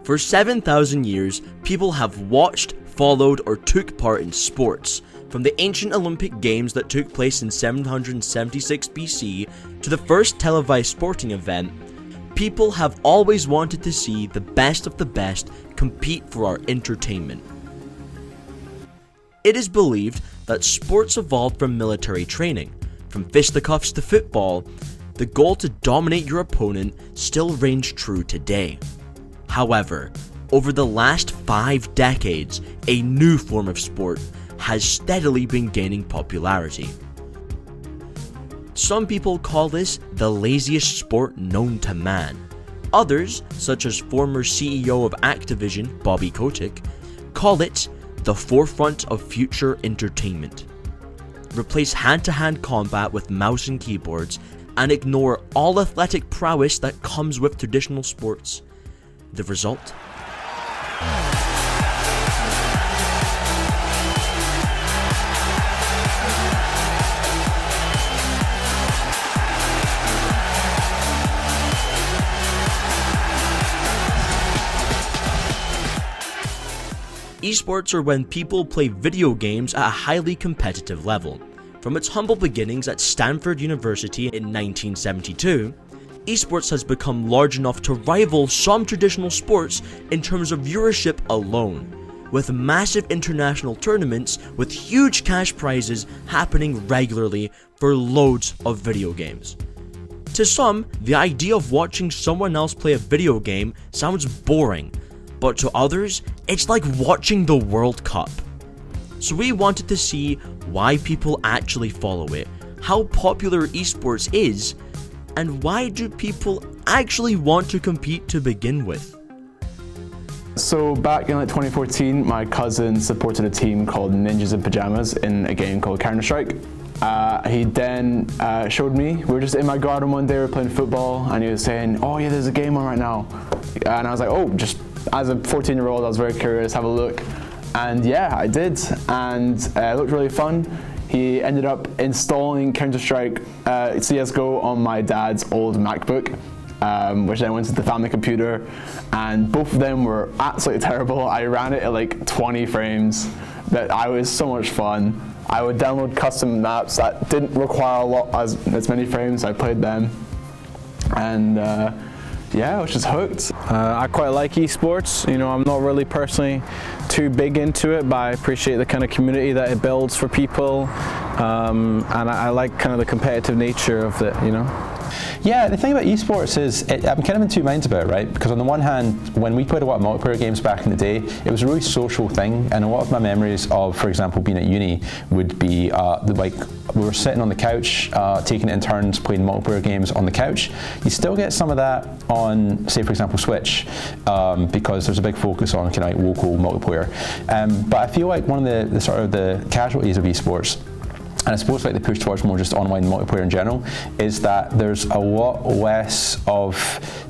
For 7,000 years, people have watched, followed, or took part in sports. From the ancient Olympic Games that took place in 776 BC to the first televised sporting event, people have always wanted to see the best of the best compete for our entertainment. It is believed that sports evolved from military training. From fisticuffs to football, the goal to dominate your opponent still reigns true today. However, over the last 5 decades, a new form of sport has steadily been gaining popularity. Some people call this the laziest sport known to man. Others, such as former CEO of Activision, Bobby Kotick, call it the forefront of future entertainment. Replace hand-to-hand combat with mouse and keyboards, and ignore all athletic prowess that comes with traditional sports. The result? Esports are when people play video games at a highly competitive level. From its humble beginnings at Stanford University in 1972, esports has become large enough to rival some traditional sports in terms of viewership alone, with massive international tournaments with huge cash prizes happening regularly for loads of video games. To some, the idea of watching someone else play a video game sounds boring, but to others, it's like watching the World Cup. So we wanted to see why people actually follow it, how popular esports is, and why do people actually want to compete to begin with. So back in 2014, my cousin supported a team called Ninjas in Pajamas in a game called Counter-Strike. He then showed me, we were just in my garden one day, we were playing football, and he was saying, oh yeah, there's a game on right now. And I was like, oh, just as a 14-year-old, I was very curious, have a look. And yeah, I did, and it looked really fun. He ended up installing Counter-Strike CSGO on my dad's old MacBook, which then went to the family computer, and both of them were absolutely terrible. I ran it at like 20 frames, but I was so much fun. I would download custom maps that didn't require as many frames, so I played them, and yeah, I was just hooked. I quite like esports. You know, I'm not really personally too big into it, but I appreciate the kind of community that it builds for people, and I like kind of the competitive nature of it, you know. Yeah, the thing about esports is, I'm kind of in two minds about it, right? Because on the one hand, when we played a lot of multiplayer games back in the day, it was a really social thing, and a lot of my memories of, for example, being at uni would be like we were sitting on the couch, taking it in turns playing multiplayer games on the couch. You still get some of that on, say, for example, Switch, because there's a big focus on kind of like local multiplayer. But I feel like one of the sort of the casualties of esports, and I suppose like the push towards more just online multiplayer in general, is that there's a lot less of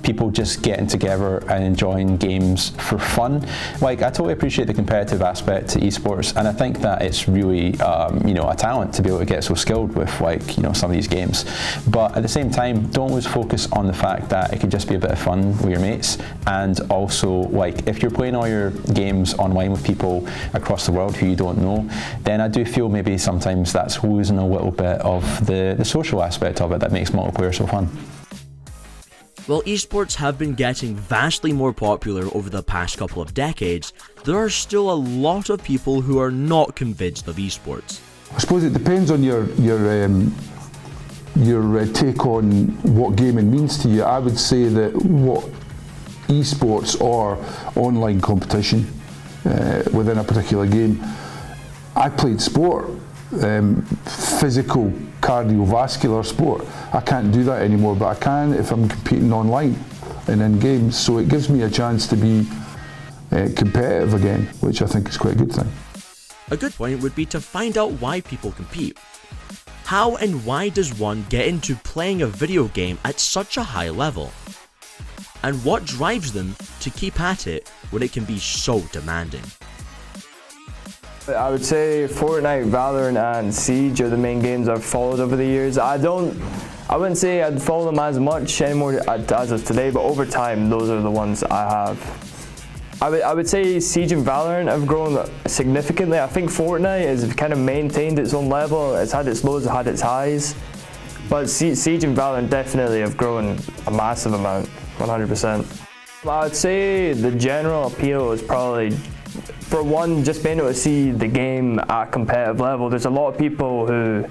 people just getting together and enjoying games for fun. Like, I totally appreciate the competitive aspect to esports, and I think that it's really you know, a talent to be able to get so skilled with, like, you know, some of these games. But at the same time, don't always focus on the fact that it could just be a bit of fun with your mates. And also, like, if you're playing all your games online with people across the world who you don't know, then I do feel maybe sometimes that's losing a little bit of the social aspect of it that makes multiplayer so fun. While esports have been getting vastly more popular over the past couple of decades, there are still a lot of people who are not convinced of esports. I suppose it depends on your take on what gaming means to you. I would say that what esports or online competition within a particular game, I played sport. Physical cardiovascular sport. I can't do that anymore, but I can if I'm competing online and in games, so it gives me a chance to be competitive again, which I think is quite a good thing. A good point would be to find out why people compete. How and why does one get into playing a video game at such a high level? And what drives them to keep at it when it can be so demanding? I would say Fortnite, Valorant and Siege are the main games I've followed over the years. I wouldn't say I'd follow them as much anymore as of today, but over time those are the ones I have. I would say Siege and Valorant have grown significantly. I think Fortnite has kind of maintained its own level. It's had its lows, it's had its highs. But Siege and Valorant definitely have grown a massive amount, 100%. I would say the general appeal is probably, for one, just being able to see the game at a competitive level. There's a lot of people who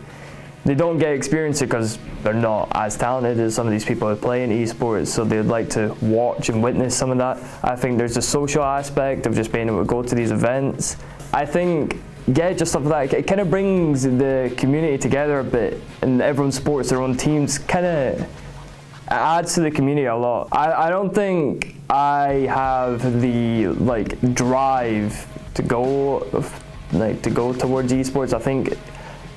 they don't get experience it because they're not as talented as some of these people who play in esports, so they'd like to watch and witness some of that. I think there's a social aspect of just being able to go to these events. I think, yeah, just stuff like that. It kind of brings the community together a bit, and everyone supports their own teams. Kind of adds to the community a lot. I don't think I have the drive to go towards esports. I think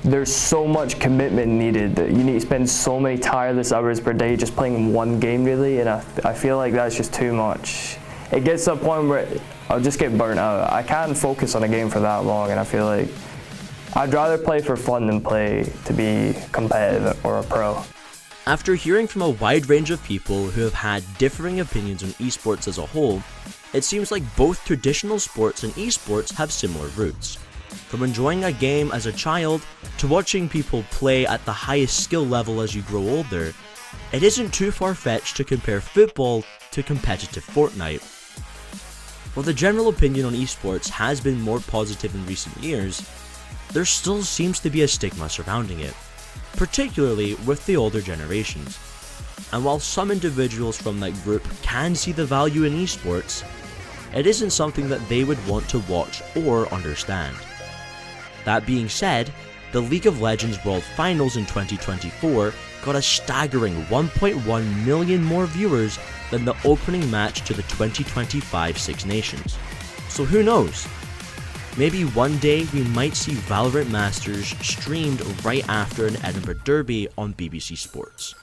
there's so much commitment needed that you need to spend so many tireless hours per day just playing one game, really, and I feel like that's just too much. It gets to a point where I'll just get burnt out. I can't focus on a game for that long, and I feel like I'd rather play for fun than play to be competitive or a pro. After hearing from a wide range of people who have had differing opinions on esports as a whole, it seems like both traditional sports and esports have similar roots. From enjoying a game as a child to watching people play at the highest skill level as you grow older, it isn't too far-fetched to compare football to competitive Fortnite. While the general opinion on esports has been more positive in recent years, there still seems to be a stigma surrounding it, particularly with the older generations. And while some individuals from that group can see the value in esports, it isn't something that they would want to watch or understand. That being said, the League of Legends World Finals in 2024 got a staggering 1.1 million more viewers than the opening match to the 2025 Six Nations. So who knows? Maybe one day we might see Valorant Masters streamed right after an Edinburgh Derby on BBC Sports.